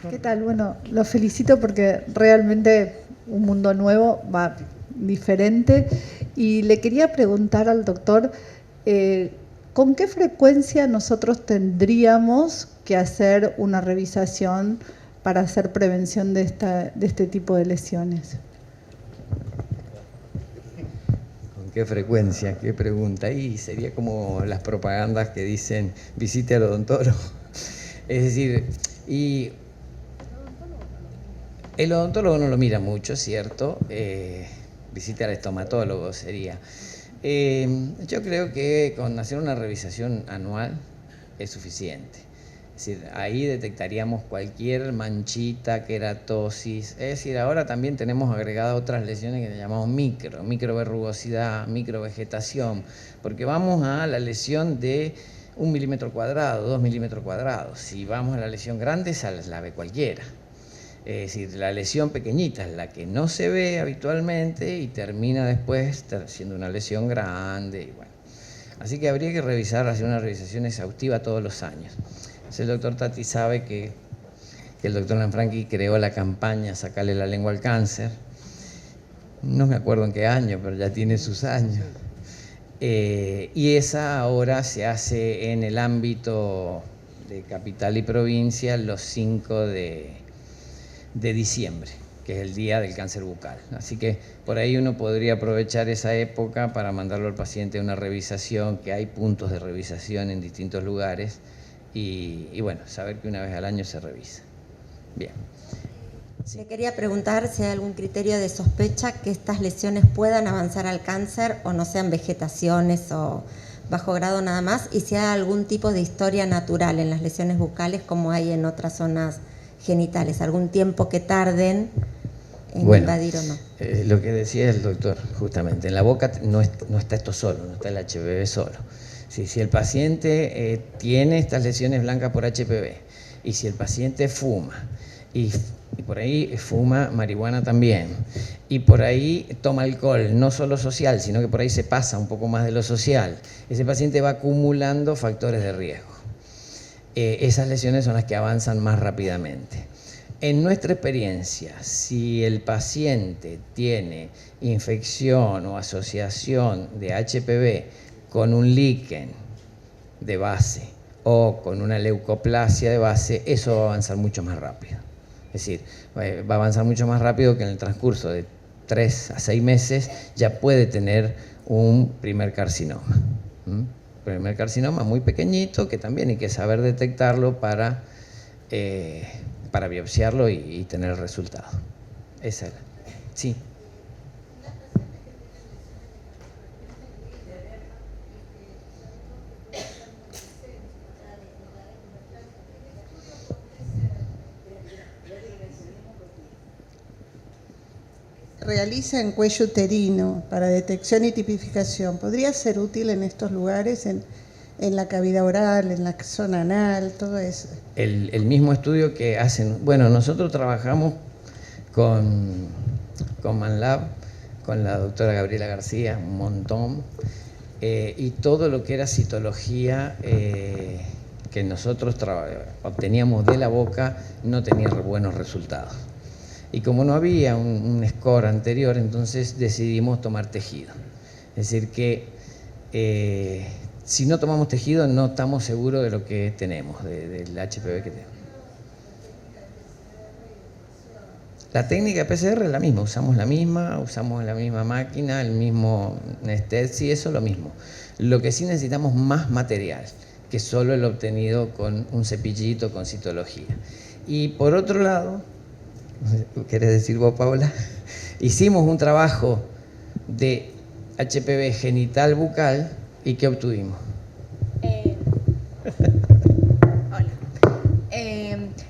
¿Qué tal? Bueno, los felicito porque realmente un mundo nuevo, va diferente. Y le quería preguntar al doctor, ¿con qué frecuencia nosotros tendríamos que hacer una revisación para hacer prevención de este tipo de lesiones? ¿Con qué frecuencia? ¿Qué pregunta? Y sería como las propagandas que dicen visite al odontólogo. Es decir, y el odontólogo no lo mira mucho, ¿cierto? Visite al estomatólogo sería. Yo creo que con hacer una revisación anual es suficiente. Es decir, ahí detectaríamos cualquier manchita, queratosis. Es decir, ahora también tenemos agregadas otras lesiones que le llamamos microverrugosidad, microvegetación, porque vamos a la lesión de 1 milímetro cuadrado, 2 milímetros cuadrados. Si vamos a la lesión grande, esa la ve cualquiera. Es decir, la lesión pequeñita es la que no se ve habitualmente y termina después siendo una lesión grande. Y bueno. Así que habría que revisar, hacer una revisación exhaustiva todos los años. El doctor Tati sabe que el doctor Lanfranchi creó la campaña Sacarle la lengua al cáncer. No me acuerdo en qué año, pero ya tiene sus años. Y esa ahora se hace en el ámbito de capital y provincia los 5 de diciembre, que es el día del cáncer bucal. Así que por ahí uno podría aprovechar esa época para mandarlo al paciente a una revisación, que hay puntos de revisación en distintos lugares, y bueno, saber que una vez al año se revisa. Bien. Sí. Le quería preguntar si hay algún criterio de sospecha que estas lesiones puedan avanzar al cáncer o no sean vegetaciones o bajo grado nada más, y si hay algún tipo de historia natural en las lesiones bucales como hay en otras zonas genitales, algún tiempo que tarden en invadir o no. Lo que decía el doctor, justamente, en la boca no está esto solo, no está el HPV solo. Si el paciente tiene estas lesiones blancas por HPV, y si el paciente fuma, y por ahí fuma marihuana también, y por ahí toma alcohol, no solo social, sino que por ahí se pasa un poco más de lo social, ese paciente va acumulando factores de riesgo. Esas lesiones son las que avanzan más rápidamente. En nuestra experiencia, si el paciente tiene infección o asociación de HPV con un líquen de base o con una leucoplasia de base, eso va a avanzar mucho más rápido. Es decir, va a avanzar mucho más rápido que en el transcurso de 3 a 6 meses ya puede tener un primer carcinoma. Primer carcinoma muy pequeñito que también hay que saber detectarlo para biopsiarlo y tener el resultado. Esa era. Sí. Realiza en cuello uterino para detección y tipificación. ¿Podría ser útil en estos lugares, en la cavidad oral, en la zona anal, todo eso? El mismo estudio que hacen, bueno, nosotros trabajamos con Manlab, con la doctora Gabriela García, un montón, y todo lo que era citología que nosotros obteníamos de la boca no tenía buenos resultados. Y como no había un score anterior, entonces decidimos tomar tejido. Es decir que si no tomamos tejido no estamos seguros de lo que tenemos, del HPV que tenemos. La técnica de PCR es la misma, usamos la misma máquina, el mismo Nestetsi, eso es lo mismo. Lo que sí necesitamos más material que solo el obtenido con un cepillito, con citología. Y por otro lado, ¿querés decir vos, Paula? Hicimos un trabajo de HPV genital bucal y ¿qué obtuvimos? Hola.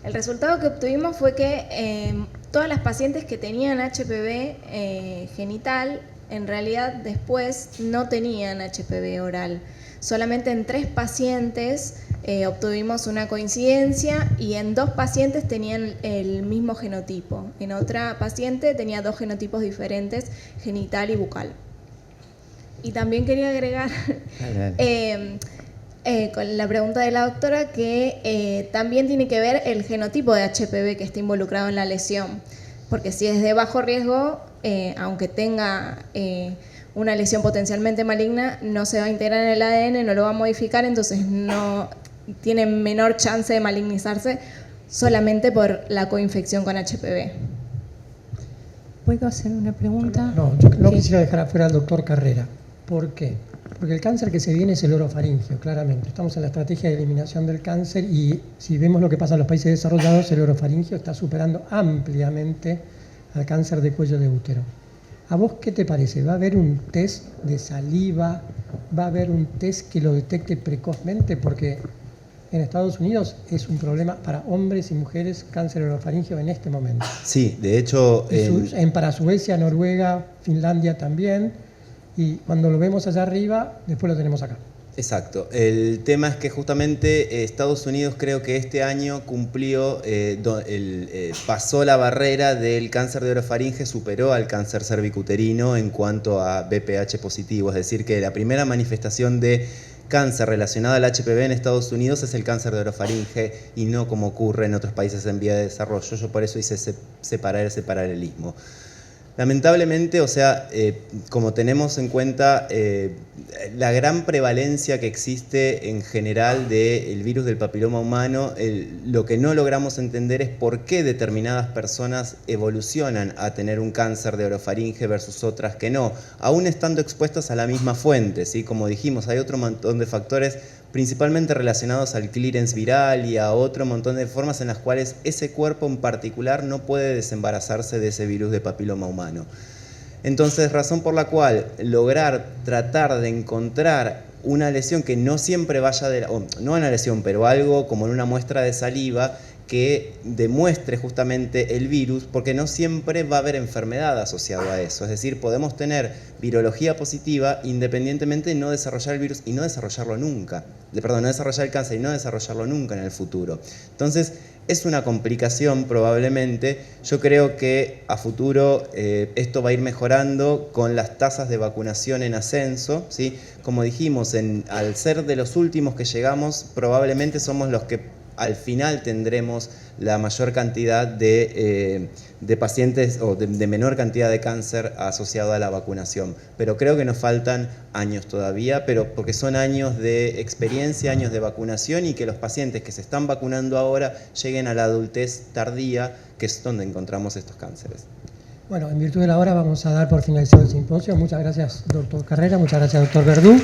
El resultado que obtuvimos fue que todas las pacientes que tenían HPV genital, en realidad después no tenían HPV oral. Solamente en 3 pacientes obtuvimos una coincidencia y en 2 pacientes tenían el mismo genotipo. En otra paciente tenía 2 genotipos diferentes, genital y bucal. Y también quería agregar, con la pregunta de la doctora, que también tiene que ver el genotipo de HPV que está involucrado en la lesión, porque si es de bajo riesgo, aunque tenga una lesión potencialmente maligna, no se va a integrar en el ADN, no lo va a modificar, entonces no tiene menor chance de malignizarse solamente por la coinfección con HPV. ¿Puedo hacer una pregunta? No, yo no quisiera dejar afuera al doctor Carrera. ¿Por qué? Porque el cáncer que se viene es el orofaringio, claramente. Estamos en la estrategia de eliminación del cáncer y si vemos lo que pasa en los países desarrollados, el orofaringio está superando ampliamente al cáncer de cuello de útero. ¿A vos qué te parece? ¿Va a haber un test de saliva? ¿Va a haber un test que lo detecte precozmente? Porque en Estados Unidos es un problema para hombres y mujeres cáncer orofaringio en este momento. Sí, de hecho... Para Suecia, Noruega, Finlandia también. Y cuando lo vemos allá arriba, después lo tenemos acá. Exacto. El tema es que justamente Estados Unidos creo que este año cumplió, pasó la barrera del cáncer de orofaringe, superó al cáncer cervicuterino en cuanto a BPH positivo. Es decir, que la primera manifestación de cáncer relacionado al HPV en Estados Unidos es el cáncer de orofaringe y no como ocurre en otros países en vía de desarrollo. Yo por eso hice separar ese paralelismo. Lamentablemente, o sea, como tenemos en cuenta la gran prevalencia que existe en general del virus del papiloma humano, lo que no logramos entender es por qué determinadas personas evolucionan a tener un cáncer de orofaringe versus otras que no, aún estando expuestas a la misma fuente, ¿sí? Como dijimos, hay otro montón de factores principalmente relacionados al clearance viral y a otro montón de formas en las cuales ese cuerpo en particular no puede desembarazarse de ese virus de papiloma humano. Entonces, razón por la cual tratar de encontrar una lesión que no siempre vaya no una lesión, pero algo como en una muestra de saliva que demuestre justamente el virus, porque no siempre va a haber enfermedad asociada a eso. Es decir, podemos tener virología positiva independientemente de no desarrollar el virus y no desarrollarlo nunca. No desarrollar el cáncer y no desarrollarlo nunca en el futuro. Entonces, es una complicación probablemente. Yo creo que a futuro esto va a ir mejorando con las tasas de vacunación en ascenso, ¿sí? Como dijimos, al ser de los últimos que llegamos, probablemente somos los que al final tendremos la mayor cantidad de pacientes o de menor cantidad de cáncer asociado a la vacunación. Pero creo que nos faltan años todavía, pero porque son años de experiencia, años de vacunación y que los pacientes que se están vacunando ahora lleguen a la adultez tardía, que es donde encontramos estos cánceres. Bueno, en virtud de la hora vamos a dar por finalizado el simposio. Muchas gracias, doctor Carrera, muchas gracias, doctor Verdú.